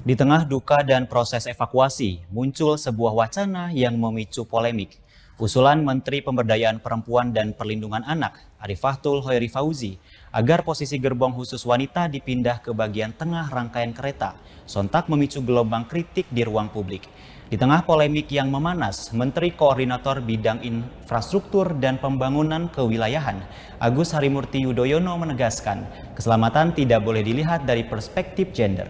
Di tengah duka dan proses evakuasi, muncul sebuah wacana yang memicu polemik. Usulan Menteri Pemberdayaan Perempuan dan Perlindungan Anak, Arifatul Khoiri Fauzi, agar posisi gerbong khusus wanita dipindah ke bagian tengah rangkaian kereta, sontak memicu gelombang kritik di ruang publik. Di tengah polemik yang memanas, Menteri Koordinator Bidang Infrastruktur dan Pembangunan Kewilayahan, Agus Harimurti Yudhoyono menegaskan, keselamatan tidak boleh dilihat dari perspektif gender.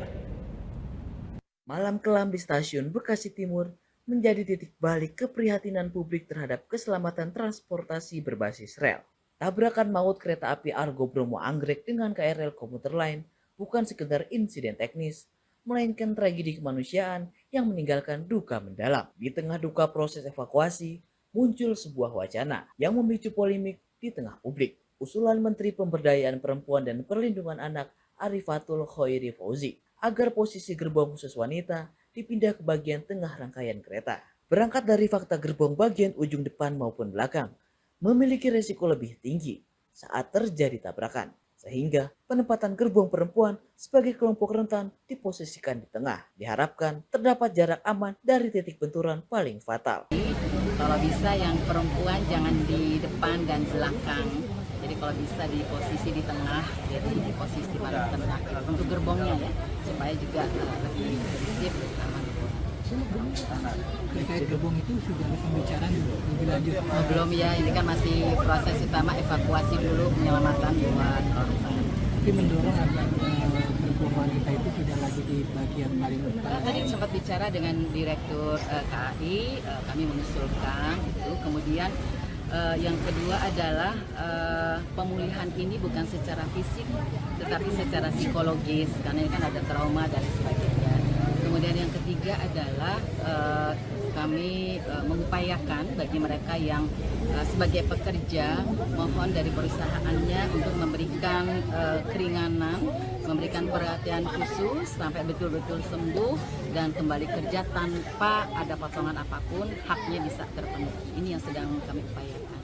Malam kelam di stasiun Bekasi Timur menjadi titik balik keprihatinan publik terhadap keselamatan transportasi berbasis rel. Tabrakan maut kereta api Argo Bromo Anggrek dengan KRL komuter lain bukan sekedar insiden teknis, melainkan tragedi kemanusiaan yang meninggalkan duka mendalam. Di tengah duka proses evakuasi, muncul sebuah wacana yang memicu polemik di tengah publik. Usulan Menteri Pemberdayaan Perempuan dan Perlindungan Anak Arifatul Khoiri Fauzi agar posisi gerbong khusus wanita dipindah ke bagian tengah rangkaian kereta. Berangkat dari fakta gerbong bagian ujung depan maupun belakang memiliki resiko lebih tinggi saat terjadi tabrakan, sehingga penempatan gerbong perempuan sebagai kelompok rentan diposisikan di tengah. Diharapkan terdapat jarak aman dari titik benturan paling fatal. Kalau bisa yang perempuan jangan di depan dan belakang. Jadi kalau bisa di posisi di tengah, jadi di posisi paling tengah untuk gerbongnya ya, supaya juga lebih kondusif, aman. Terkait gerbong itu sudah ada pembicaraan lebih lanjut? Oh, belum ya, ini kan masih proses utama evakuasi dulu penyelamatan buat korban. Tapi mendorong agar gerbong wanita itu tidak lagi di bagian paling depan. Tadi sempat bicara dengan Direktur KAI, kami mengusulkan itu. Kemudian yang kedua adalah pemulihan ini bukan secara fisik, tetapi secara psikologis, karena ini kan ada trauma dan sebagainya. Kemudian yang ketiga adalah kami mengupayakan bagi mereka yang sebagai pekerja, mohon dari perusahaannya untuk memberikan keringanan, memberikan perhatian khusus sampai betul-betul sembuh dan kembali kerja tanpa ada potongan apapun, haknya bisa terpenuhi. Ini yang sedang kami upayakan.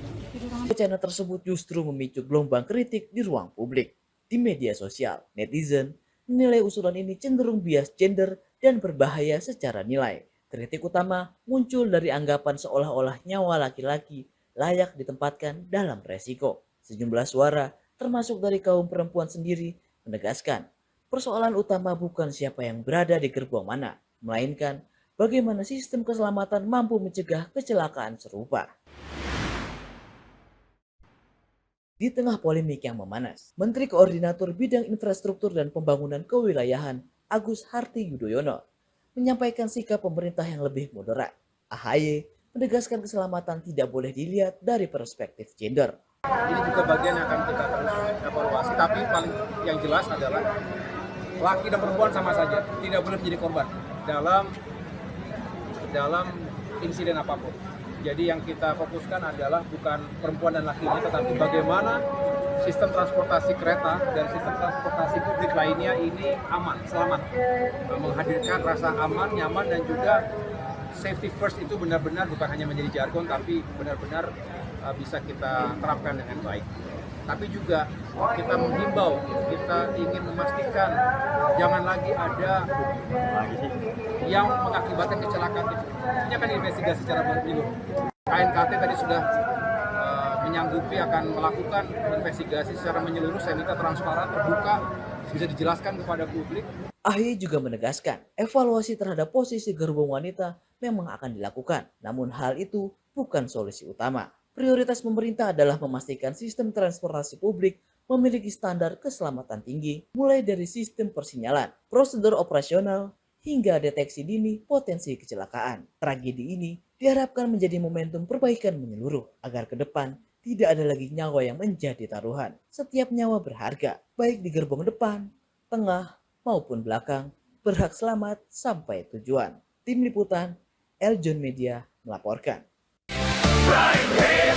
Wacana tersebut justru memicu gelombang kritik di ruang publik. Di media sosial, netizen menilai usulan ini cenderung bias gender dan berbahaya secara nilai. Kritik utama muncul dari anggapan seolah-olah nyawa laki-laki layak ditempatkan dalam resiko. Sejumlah suara, termasuk dari kaum perempuan sendiri, menegaskan persoalan utama bukan siapa yang berada di gerbong mana, melainkan bagaimana sistem keselamatan mampu mencegah kecelakaan serupa. Di tengah polemik yang memanas, Menteri Koordinator Bidang Infrastruktur dan Pembangunan Kewilayahan Agus Harti Yudhoyono menyampaikan sikap pemerintah yang lebih moderat. AHY menegaskan keselamatan tidak boleh dilihat dari perspektif gender. Ini juga bagian yang akan kita terus evaluasi, tapi paling yang jelas adalah laki dan perempuan sama saja, tidak boleh menjadi korban dalam insiden apapun. Jadi yang kita fokuskan adalah bukan perempuan dan laki ini, tetapi bagaimana sistem transportasi kereta dan sistem transportasi publik lainnya ini aman, selamat. Menghadirkan rasa aman, nyaman, dan juga safety first itu benar-benar bukan hanya menjadi jargon, tapi benar-benar bisa kita terapkan dengan baik. Tapi juga kita menghimbau, kita ingin memastikan jangan lagi ada yang mengakibatkan kecelakaan itu. Ini akan diinvestigasi secara menyeluruh. KNKT tadi sudah menyanggupi akan melakukan investigasi secara menyeluruh. Saya minta transparan, terbuka, bisa dijelaskan kepada publik. AHY juga menegaskan evaluasi terhadap posisi gerbong wanita memang akan dilakukan. Namun hal itu bukan solusi utama. Prioritas pemerintah adalah memastikan sistem transportasi publik memiliki standar keselamatan tinggi, mulai dari sistem persinyalan, prosedur operasional, hingga deteksi dini potensi kecelakaan. Tragedi ini diharapkan menjadi momentum perbaikan menyeluruh, agar ke depan tidak ada lagi nyawa yang menjadi taruhan. Setiap nyawa berharga, baik di gerbong depan, tengah, maupun belakang, berhak selamat sampai tujuan. Tim Liputan, Eljon Media melaporkan. Right here,